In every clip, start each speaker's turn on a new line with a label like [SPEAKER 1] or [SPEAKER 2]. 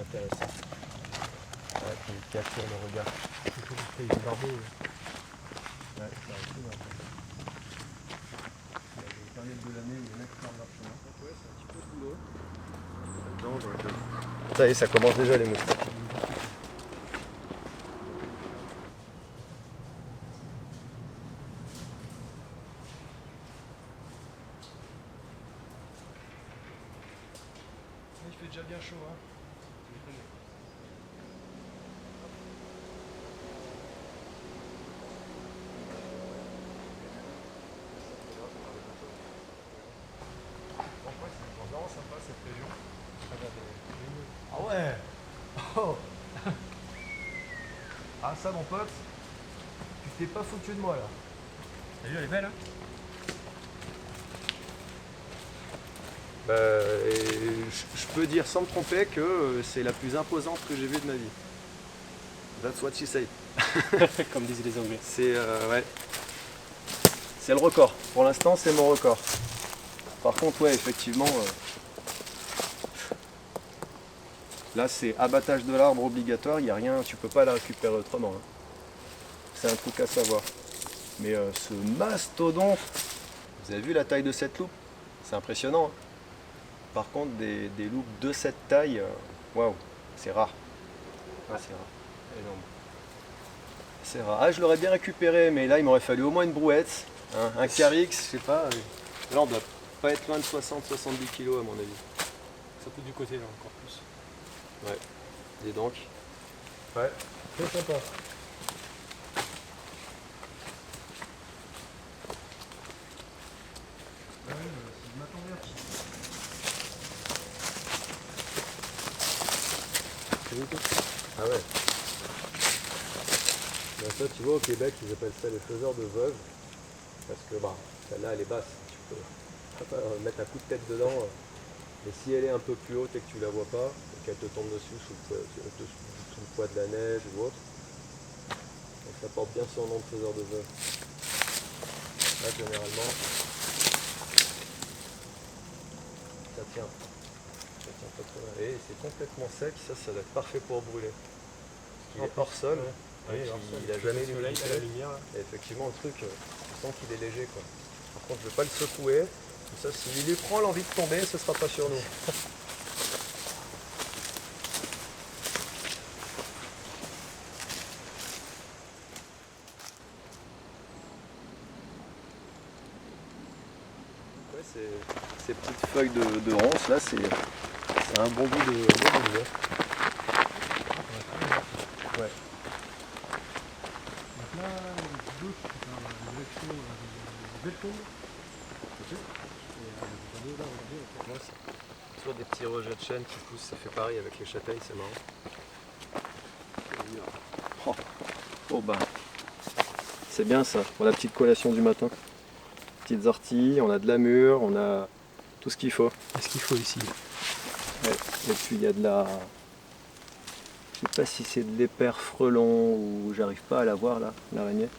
[SPEAKER 1] intéressant. Ouais, qui attire le regard. C'est une barbeau. Ouais, ça arrive tout, ouais. Il y a des périodes de l'année où les mecs ferment leur chemin. Ouais, c'est un petit peu de boulot. Ça y est, ça commence déjà les moustiques. Il fait déjà bien chaud, hein. C'est vraiment sympa cette région. Ah ouais. Oh. Ah ça mon pote, tu t'es pas foutu de moi là.
[SPEAKER 2] T'as vu, elle est belle, hein?
[SPEAKER 1] Je peux dire sans me tromper que c'est la plus imposante que j'ai vue de ma vie. That's what she said.
[SPEAKER 2] Comme disaient les Anglais.
[SPEAKER 1] Ouais. C'est le record. Pour l'instant, c'est mon record. Par contre, ouais, effectivement, là, c'est abattage de l'arbre obligatoire. Il n'y a rien, tu peux pas la récupérer autrement, hein. C'est un truc à savoir. Mais ce mastodonte, vous avez vu la taille de cette loupe? C'est impressionnant, hein. Par contre, des loupes de cette taille, waouh, c'est rare. Ah, c'est rare. Énorme. C'est rare. Ah, je l'aurais bien récupéré, mais là, il m'aurait fallu au moins une brouette, hein, un Carix, je sais pas. Là, on doit pas être loin de 60-70 kg à mon avis.
[SPEAKER 2] Surtout du côté, là, encore plus.
[SPEAKER 1] Ouais. Dis donc. Ouais, très sympa. Ah ouais. Ben ça, tu vois, au Québec, ils appellent ça les faiseurs de veuves. Parce que bah, celle-là, elle est basse. Tu peux pas mettre un coup de tête dedans. Et si elle est un peu plus haute et que tu la vois pas, et qu'elle te tombe dessus sous le poids de la neige ou autre, donc ça porte bien son nom de faiseur de veuve. Là, généralement, ça tient. Ça tient pas trop mal. Et c'est complètement sec, ça doit être parfait pour brûler. Il est hors sol.
[SPEAKER 2] Oui,
[SPEAKER 1] Il a jamais
[SPEAKER 2] soleil,
[SPEAKER 1] d'humidité.
[SPEAKER 2] à la lumière. Là.
[SPEAKER 1] Et effectivement, le truc, tu sens qu'il est léger, quoi. Par contre, je ne vais pas le secouer. Comme ça, s'il lui prend l'envie de tomber, ce ne sera pas sur nous. Ouais, ces petites feuilles de ronces, là, c'est un bon goût de bois. Ouais.
[SPEAKER 2] Donc là, l'autre, c'est un direction belle tombe.
[SPEAKER 1] Toujours des petits rejets de chêne qui poussent, ça fait pareil avec les châtaignes, c'est marrant. Oh bah, c'est bien ça, pour la petite collation du matin. Petites orties, on a de la mûre, on a tout ce qu'il faut.
[SPEAKER 2] Qu'est-ce qu'il faut ici?
[SPEAKER 1] Ouais. Et puis il y a de la... Je sais pas si c'est de l'éper frelon ou j'arrive pas à la voir là, l'araignée.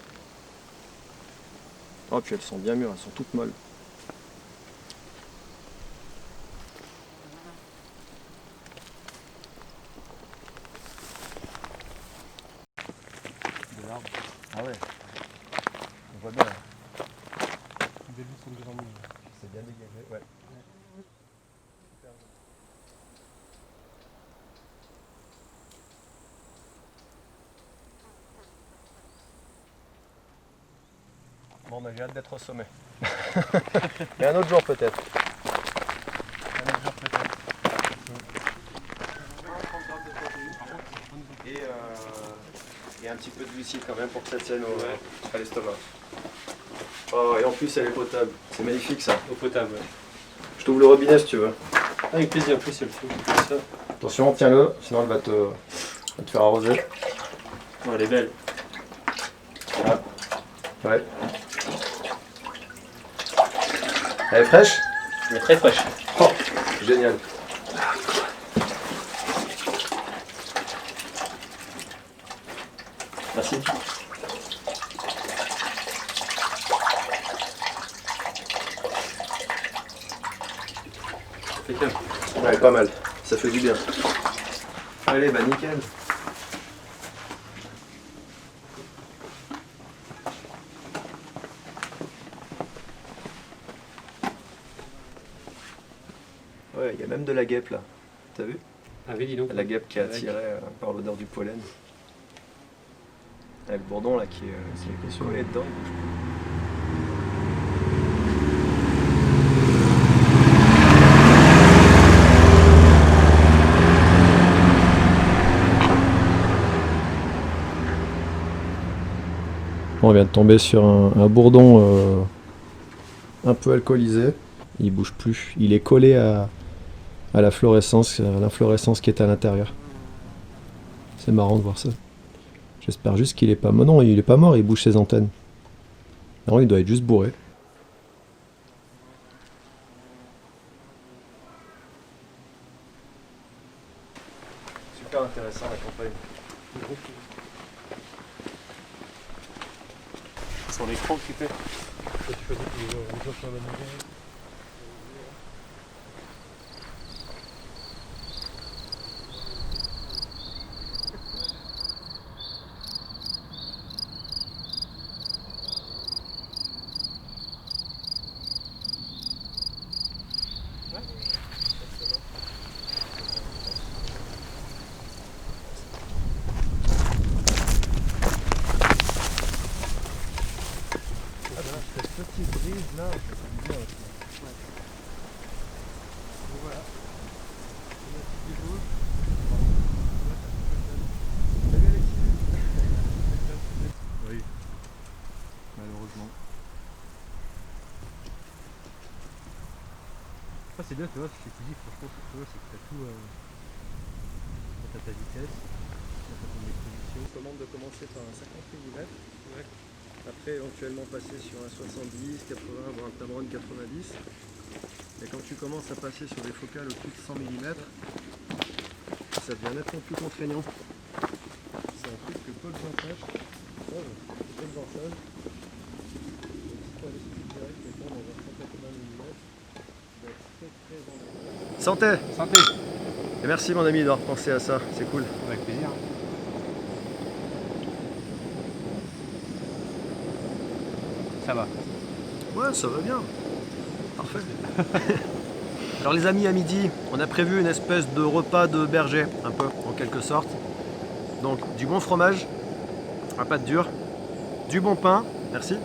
[SPEAKER 1] Oh puis elles sont bien mûres, elles sont toutes molles. De l'arbre. Ah ouais. On voit bien.
[SPEAKER 2] Des loups sont devant nous.
[SPEAKER 1] C'est bien dégagé, ouais. Bon, bah, j'ai hâte d'être au sommet. Et un autre jour peut-être. Un autre jour peut-être. Et un petit peu de glucides quand même pour que ça tienne à l'estomac. Oh, et en plus elle est potable. C'est magnifique ça.
[SPEAKER 2] Eau potable, ouais.
[SPEAKER 1] Je t'ouvre le robinet si tu veux.
[SPEAKER 2] Avec plaisir, en plus, il y a le feu. Ça.
[SPEAKER 1] Attention, tiens-le, sinon elle va te faire arroser.
[SPEAKER 2] Oh, elle est belle.
[SPEAKER 1] Ah. Ouais. Elle est fraîche?
[SPEAKER 2] Elle est très fraîche.
[SPEAKER 1] Oh, génial.
[SPEAKER 2] Merci.
[SPEAKER 1] Ouais, pas mal. Ça fait du bien. Allez, bah nickel. Ouais, il y a même de la guêpe là. T'as vu?
[SPEAKER 3] Ah oui, dis donc.
[SPEAKER 1] La guêpe qui est attirée par l'odeur du pollen. Avec le bourdon là qui est collé dedans. On vient de tomber sur un bourdon un peu alcoolisé. Il bouge plus. Il est collé à l'inflorescence qui est à l'intérieur. C'est marrant de voir ça. J'espère juste qu'il est pas mort. Non, il est pas mort, il bouge ses antennes. Non, il doit être juste bourré. Super intéressant la campagne.
[SPEAKER 3] Sur l'écran que tu fais.
[SPEAKER 2] Tu fais des choses sur la maison. Cette petite brise là, c'est bien. Voilà. Oui, malheureusement. Ah, c'est bien, tu vois, ce que tu dis, franchement, tu vois, c'est que t'as tout. T'as ta vitesse, t'as ton exposition.
[SPEAKER 1] Je recommande de commencer par un 50 mm. Ouais. Après, éventuellement passer sur un 70, 80, voire un Tamron 90. Mais quand tu commences à passer sur des focales au-dessus de 100 mm, ça devient nettement plus contraignant. C'est un truc que peu de gens sachent. Peu de gens savent. Donc si tu as l'esprit direct, mettons dans un 180 mm, tu vas être très en. Santé!
[SPEAKER 3] Santé.
[SPEAKER 1] Et merci mon ami d'avoir pensé à ça, c'est cool.
[SPEAKER 3] Avec plaisir. Ça va.
[SPEAKER 1] Ouais, ça va bien. Parfait. Alors les amis, à midi, on a prévu une espèce de repas de berger, un peu, en quelque sorte. Donc, du bon fromage, à pâte dure, du bon pain, merci.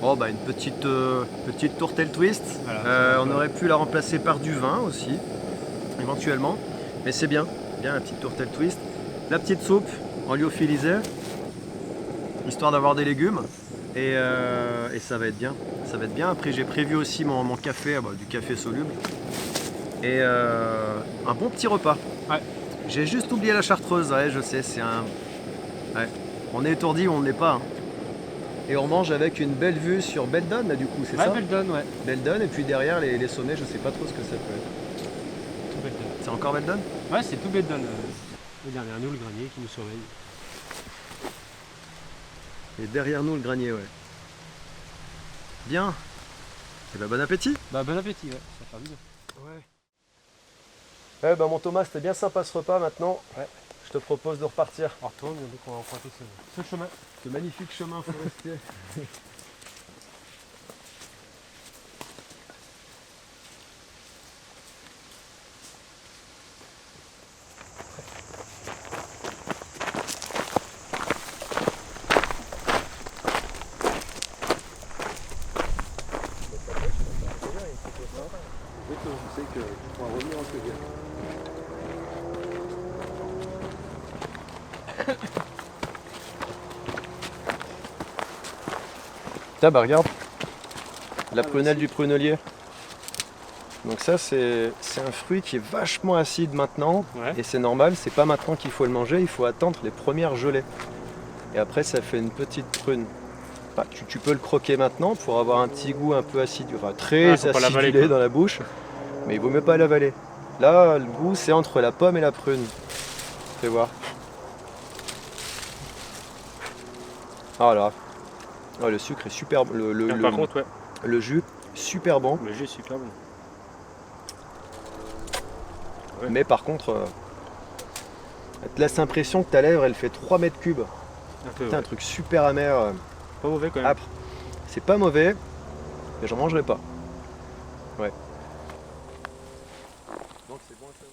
[SPEAKER 1] Oh, bah une petite tourtelle twist.
[SPEAKER 3] Voilà,
[SPEAKER 1] on aurait pu la remplacer par du vin aussi, éventuellement. Mais c'est bien la petite tourtelle twist. La petite soupe en lyophilisée, histoire d'avoir des légumes. Et ça va être bien. Ça va être bien. Après, j'ai prévu aussi mon café, du café soluble. Et un bon petit repas.
[SPEAKER 3] Ouais.
[SPEAKER 1] J'ai juste oublié la chartreuse, ouais, je sais, c'est un. Ouais. On est étourdi ou on n'est pas. Hein. Et on mange avec une belle vue sur Beldon, là, du coup, c'est ça?
[SPEAKER 3] Beldon, ouais.
[SPEAKER 1] Beldon, et puis derrière les sommets, je sais pas trop ce que ça peut être.
[SPEAKER 3] Tout Beldon.
[SPEAKER 1] C'est encore Beldon?
[SPEAKER 3] Ouais, c'est tout Beldon. Et derrière nous, le granier qui nous surveille.
[SPEAKER 1] Et derrière nous, le granier, ouais. Bien. Et ben bon appétit.
[SPEAKER 3] Bah bon appétit, ouais. Ça fait bien.
[SPEAKER 1] Ouais. Ouais, bah mon Thomas, c'était bien sympa ce repas maintenant.
[SPEAKER 3] Ouais.
[SPEAKER 1] Je te propose de repartir.
[SPEAKER 3] On retourne, donc on va emprunter ce chemin.
[SPEAKER 1] Ce magnifique chemin forestier. Je sais que tu pourras revenir en cueillir. Tiens, bah regarde, la prunelle du prunelier. Donc ça c'est un fruit qui est vachement acide maintenant,
[SPEAKER 3] Ouais.
[SPEAKER 1] et c'est normal, c'est pas maintenant qu'il faut le manger, il faut attendre les premières gelées. Et après ça fait une petite prune. Bah, tu peux le croquer maintenant pour avoir un petit goût un peu acide, enfin très
[SPEAKER 3] faut pas l'avaler,
[SPEAKER 1] acidulé
[SPEAKER 3] quoi.
[SPEAKER 1] dans la bouche, mais il vaut mieux pas l'avaler. Là, le goût c'est entre la pomme et la prune. Fais voir. Ah là. Oh, le sucre est super bon.
[SPEAKER 3] Par contre, ouais.
[SPEAKER 1] Le jus, super bon.
[SPEAKER 3] Le jus est super bon. Ouais.
[SPEAKER 1] Mais par contre, Elle te laisse l'impression que ta lèvre, elle fait 3 mètres cubes.
[SPEAKER 3] Un peu,
[SPEAKER 1] C'est un
[SPEAKER 3] ouais.
[SPEAKER 1] truc super amer,
[SPEAKER 3] Pas mauvais quand même.
[SPEAKER 1] âpre. C'est pas mauvais, mais j'en mangerai pas. Ouais. Donc c'est bon à savoir.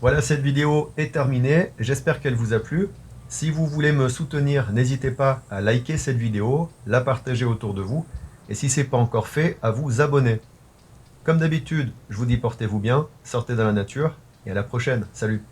[SPEAKER 1] Voilà, cette vidéo est terminée. J'espère qu'elle vous a plu. Si vous voulez me soutenir, n'hésitez pas à liker cette vidéo, la partager autour de vous. Et si ce n'est pas encore fait, à vous abonner. Comme d'habitude, je vous dis portez-vous bien, sortez dans la nature et à la prochaine. Salut!